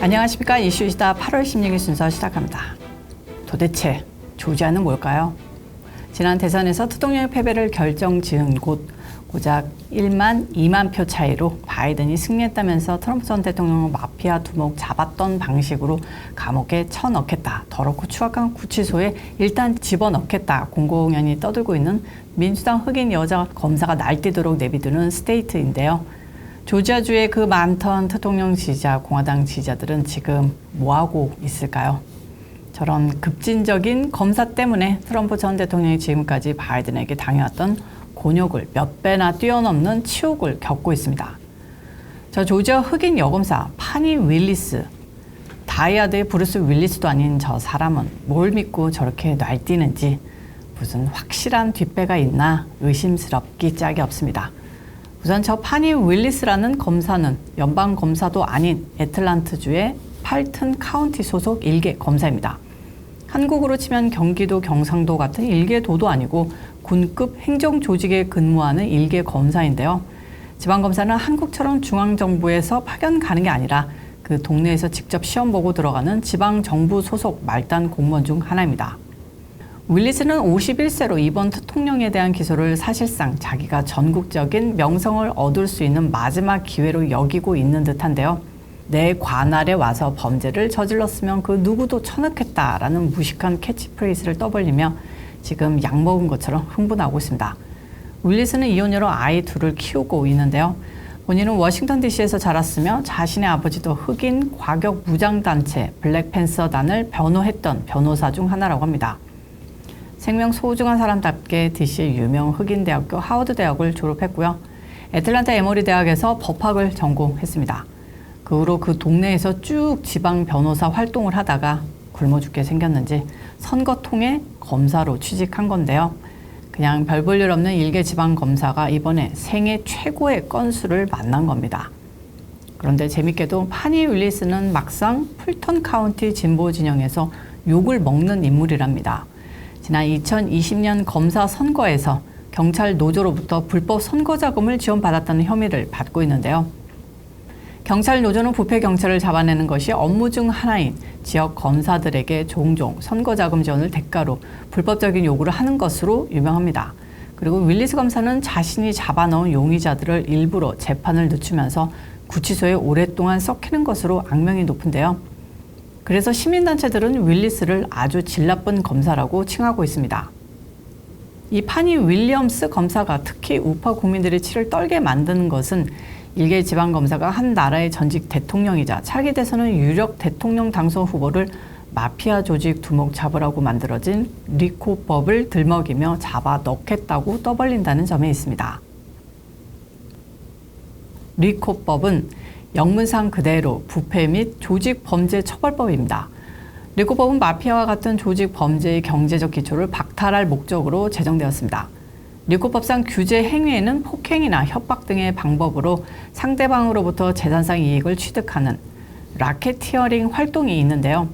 안녕하십니까. 이슈이다 8월 16일 순서 시작합니다. 도대체 조지아는 뭘까요? 지난 대선에서 대통령의 패배를 결정지은 곳 고작 1만 2만 표 차이로 바이든이 승리했다면서 트럼프 전 대통령을 마피아 두목 잡았던 방식으로 감옥에 쳐넣겠다. 더럽고 추악한 구치소에 일단 집어넣겠다. 공공연히 떠들고 있는 민주당 흑인 여자 검사가 날뛰도록 내비두는 스테이트인데요. 조지아주의 그 많던 대통령 지지자, 공화당 지지자들은 지금 뭐하고 있을까요? 저런 급진적인 검사 때문에 트럼프 전 대통령이 지금까지 바이든에게 당해왔던 곤욕을 몇 배나 뛰어넘는 치욕을 겪고 있습니다. 저 조지아 흑인 여검사 파니 윌리스, 다이아드의 브루스 윌리스도 아닌 저 사람은 뭘 믿고 저렇게 날뛰는지 무슨 확실한 뒷배가 있나 의심스럽기 짝이 없습니다. 우선 저 파니 윌리스라는 검사는 연방검사도 아닌 애틀랜타주의 팔튼 카운티 소속 일개 검사입니다. 한국으로 치면 경기도, 경상도 같은 일개도도 아니고 군급 행정 조직에 근무하는 일개 검사인데요. 지방검사는 한국처럼 중앙정부에서 파견 가는 게 아니라 그 동네에서 직접 시험 보고 들어가는 지방정부 소속 말단 공무원 중 하나입니다. 윌리스는 51세로 이번 대통령에 대한 기소를 사실상 자기가 전국적인 명성을 얻을 수 있는 마지막 기회로 여기고 있는 듯한데요. 내 관할에 와서 범죄를 저질렀으면 그 누구도 쳐넣겠다라는 무식한 캐치프레이즈를 떠벌리며 지금 약 먹은 것처럼 흥분하고 있습니다. 윌리스는 이혼녀로 아이 둘을 키우고 있는데요. 본인은 워싱턴 DC에서 자랐으며 자신의 아버지도 흑인 과격 무장단체 블랙팬서단을 변호했던 변호사 중 하나라고 합니다. 생명 소중한 사람답게 DC의 유명 흑인 대학교 하워드 대학을 졸업했고요. 애틀랜타 에머리 대학에서 법학을 전공했습니다. 그 후로 그 동네에서 쭉 지방 변호사 활동을 하다가 굶어 죽게 생겼는지 선거통에 검사로 취직한 건데요. 그냥 별 볼 일 없는 일개 지방 검사가 이번에 생애 최고의 건수를 만난 겁니다. 그런데 재밌게도 파니 윌리스는 막상 풀턴 카운티 진보 진영에서 욕을 먹는 인물이랍니다. 지난 2020년 검사 선거에서 경찰 노조로부터 불법 선거 자금을 지원받았다는 혐의를 받고 있는데요. 경찰 노조는 부패 경찰을 잡아내는 것이 업무 중 하나인 지역 검사들에게 종종 선거 자금 지원을 대가로 불법적인 요구를 하는 것으로 유명합니다. 그리고 윌리스 검사는 자신이 잡아넣은 용의자들을 일부러 재판을 늦추면서 구치소에 오랫동안 썩히는 것으로 악명이 높은데요. 그래서 시민단체들은 윌리스를 아주 질 나쁜 검사라고 칭하고 있습니다. 이 파니 윌리엄스 검사가 특히 우파 국민들의 치를 떨게 만드는 것은 일개 지방검사가 한 나라의 전직 대통령이자 차기 대선의 유력 대통령 당선 후보를 마피아 조직 두목 잡으라고 만들어진 리코법을 들먹이며 잡아 넣겠다고 떠벌린다는 점에 있습니다. 리코법은 영문상 그대로 부패 및 조직 범죄 처벌법입니다. 리코법은 마피아와 같은 조직 범죄의 경제적 기초를 박탈할 목적으로 제정되었습니다. 리코법상 규제 행위에는 폭행이나 협박 등의 방법으로 상대방으로부터 재산상 이익을 취득하는 라켓티어링 활동이 있는데요.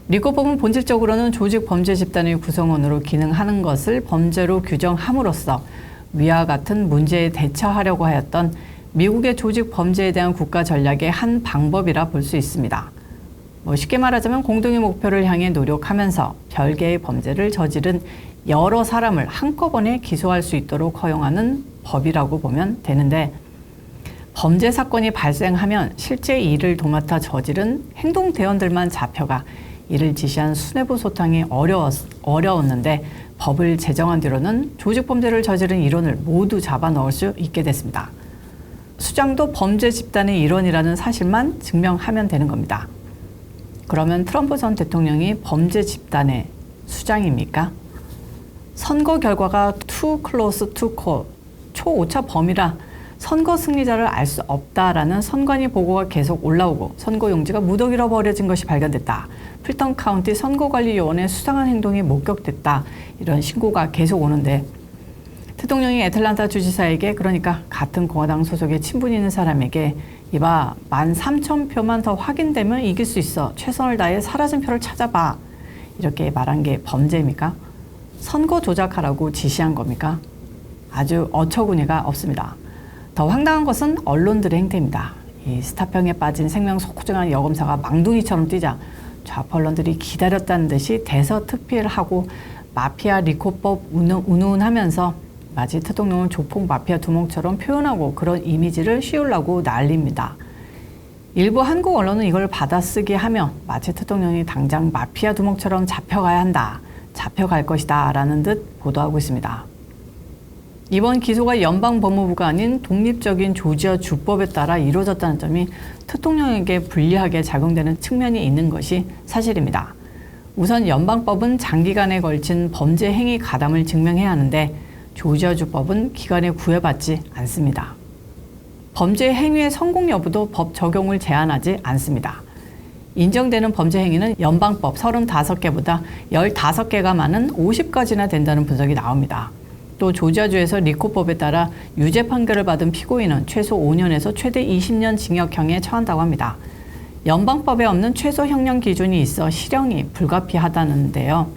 리코법은 본질적으로는 조직 범죄 집단의 구성원으로 기능하는 것을 범죄로 규정함으로써 위와 같은 문제에 대처하려고 하였던 미국의 조직 범죄에 대한 국가 전략의 한 방법이라 볼 수 있습니다. 쉽게 말하자면 공동의 목표를 향해 노력하면서 별개의 범죄를 저지른 여러 사람을 한꺼번에 기소할 수 있도록 허용하는 법이라고 보면 되는데, 범죄 사건이 발생하면 실제 이를 도맡아 저지른 행동대원들만 잡혀가 이를 지시한 수뇌부 소탕이 어려웠는데 법을 제정한 뒤로는 조직범죄를 저지른 일원을 모두 잡아 넣을 수 있게 됐습니다. 수장도 범죄 집단의 일원이라는 사실만 증명하면 되는 겁니다. 그러면 트럼프 전 대통령이 범죄 집단의 수장입니까? 선거 결과가 too close to call, 초오차 범위라 선거 승리자를 알 수 없다라는 선관위 보고가 계속 올라오고 선거용지가 무더기로 버려진 것이 발견됐다. 풀턴 카운티 선거관리요원의 수상한 행동이 목격됐다. 이런 신고가 계속 오는데 대통령이 애틀랜타 주지사에게, 그러니까 같은 공화당 소속의 친분이 있는 사람에게 이봐 13,000표만 더 확인되면 이길 수 있어. 최선을 다해 사라진 표를 찾아봐. 이렇게 말한 게 범죄입니까? 선거 조작하라고 지시한 겁니까? 아주 어처구니가 없습니다. 더 황당한 것은 언론들의 행태입니다. 이 스타병에 빠진 생명 소중한 여검사가 망둥이처럼 뛰자 좌파 언론들이 기다렸다는 듯이 대서특필하고 마피아 리코법 운운하면서 마치 대통령을 조폭 마피아 두목처럼 표현하고 그런 이미지를 씌우려고 난립니다. 일부 한국 언론은 이걸 받아쓰기 하며 마치 대통령이 당장 마피아 두목처럼 잡혀가야 한다, 잡혀갈 것이다 라는 듯 보도하고 있습니다. 이번 기소가 연방법무부가 아닌 독립적인 조지아 주법에 따라 이루어졌다는 점이 대통령에게 불리하게 작용되는 측면이 있는 것이 사실입니다. 우선 연방법은 장기간에 걸친 범죄 행위 가담을 증명해야 하는데 조지아 주법은 기간에 구애받지 않습니다. 범죄 행위의 성공 여부도 법 적용을 제한하지 않습니다. 인정되는 범죄 행위는 연방법 35개보다 15개가 많은 50가지나 된다는 분석이 나옵니다. 또 조지아주에서 리코법에 따라 유죄 판결을 받은 피고인은 최소 5년에서 최대 20년 징역형에 처한다고 합니다. 연방법에 없는 최소 형량 기준이 있어 실형이 불가피하다는데요.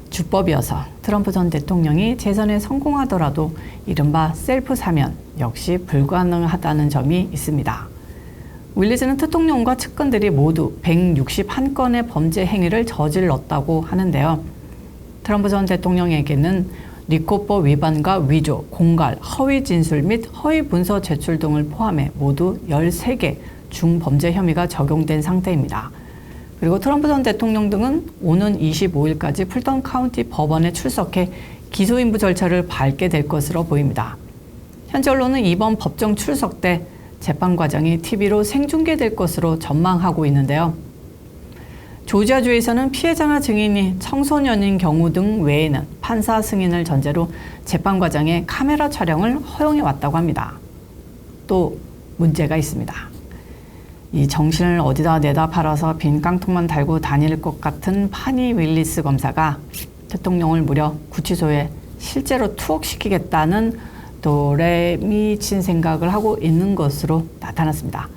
주법이어서 트럼프 전 대통령이 재선에 성공하더라도 이른바 셀프 사면 역시 불가능하다는 점이 있습니다. 윌리스는 대통령과 측근들이 모두 161건의 범죄 행위를 저질렀다고 하는데요. 트럼프 전 대통령에게는 리코법 위반과 위조, 공갈, 허위 진술 및 허위 문서 제출 등을 포함해 모두 13개 중범죄 혐의가 적용된 상태입니다. 그리고 트럼프 전 대통령 등은 오는 25일까지 풀턴 카운티 법원에 출석해 기소인부 절차를 밟게 될 것으로 보입니다. 현지 언론은 이번 법정 출석 때 재판 과정이 TV로 생중계될 것으로 전망하고 있는데요. 조지아주에서는 피해자나 증인이 청소년인 경우 등 외에는 판사 승인을 전제로 재판 과정에 카메라 촬영을 허용해 왔다고 합니다. 또 문제가 있습니다. 이 정신을 어디다 내다 팔아서 빈 깡통만 달고 다닐 것 같은 파니 윌리스 검사가 대통령을 무려 구치소에 실제로 투옥시키겠다는 도레미친 생각을 하고 있는 것으로 나타났습니다.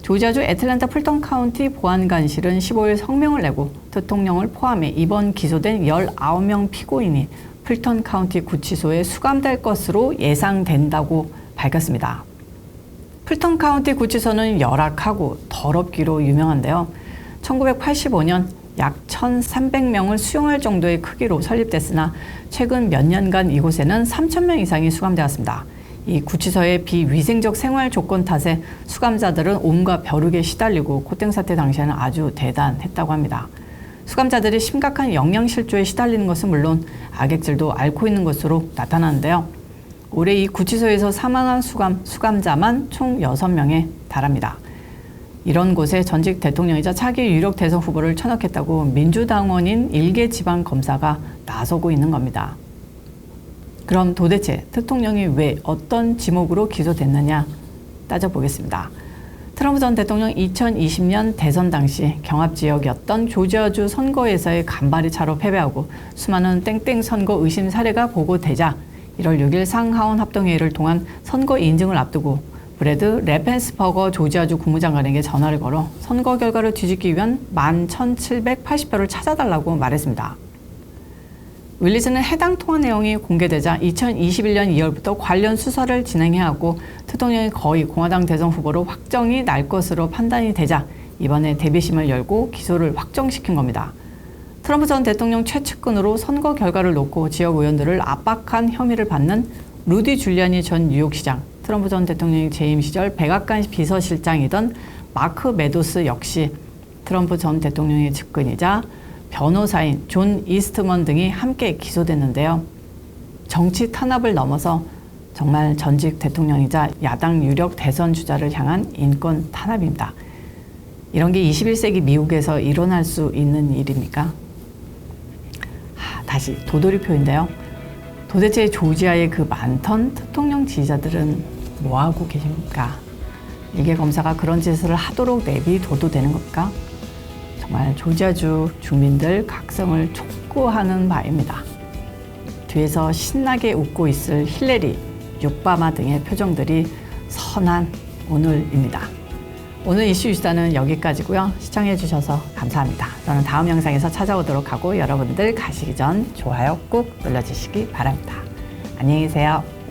조지아주 애틀랜타 풀턴 카운티 보안관실은 15일 성명을 내고 대통령을 포함해 이번 기소된 19명 피고인이 풀턴 카운티 구치소에 수감될 것으로 예상된다고 밝혔습니다. 풀턴 카운티 구치소는 열악하고 더럽기로 유명한데요. 1985년 약 1,300명을 수용할 정도의 크기로 설립됐으나 최근 몇 년간 이곳에는 3,000명 이상이 수감되었습니다. 이 구치소의 비위생적 생활 조건 탓에 수감자들은 온갖 벼룩에 시달리고 코땡 사태 당시에는 아주 대단했다고 합니다. 수감자들이 심각한 영양실조에 시달리는 것은 물론 악액질도 앓고 있는 것으로 나타나는데요. 올해 이 구치소에서 사망한 수감자만 총 6명에 달합니다. 이런 곳에 전직 대통령이자 차기 유력 대선 후보를 천역했다고 민주당원인 일개 지방검사가 나서고 있는 겁니다. 그럼 도대체 대통령이 왜 어떤 지목으로 기소됐느냐 따져보겠습니다. 트럼프 전 대통령 2020년 대선 당시 경합지역이었던 조지아주 선거에서의 간발의 차로 패배하고 수많은 땡땡 선거 의심 사례가 보고되자 1월 6일 상하원 합동회의를 통한 선거 인증을 앞두고 브래드 레펜스버거 조지아주 국무장관에게 전화를 걸어 선거 결과를 뒤집기 위한 11,780표를 찾아달라고 말했습니다. 윌리스는 해당 통화 내용이 공개되자 2021년 2월부터 관련 수사를 진행해왔고 대통령이 거의 공화당 대선 후보로 확정이 날 것으로 판단이 되자 이번에 대비심을 열고 기소를 확정시킨 겁니다. 트럼프 전 대통령 최측근으로 선거 결과를 놓고 지역 의원들을 압박한 혐의를 받는 루디 줄리아니 전 뉴욕시장, 트럼프 전 대통령이 재임 시절 백악관 비서실장이던 마크 메도스 역시 트럼프 전 대통령의 측근이자 변호사인 존 이스트먼 등이 함께 기소됐는데요. 정치 탄압을 넘어서 정말 전직 대통령이자 야당 유력 대선 주자를 향한 인권 탄압입니다. 이런 게 21세기 미국에서 일어날 수 있는 일입니까? 다시 도돌이표인데요. 도대체 조지아의 그 많던 대통령 지지자들은 뭐하고 계십니까? 일개 검사가 그런 짓을 하도록 내비둬도 되는 겁니까? 정말 조지아주 주민들 각성을 촉구하는 바입니다. 뒤에서 신나게 웃고 있을 힐레리, 육바마 등의 표정들이 선한 오늘입니다. 오늘 이슈 이슈다는 여기까지고요. 시청해주셔서 감사합니다. 저는 다음 영상에서 찾아오도록 하고 여러분들 가시기 전 좋아요 꾹 눌러주시기 바랍니다. 안녕히 계세요.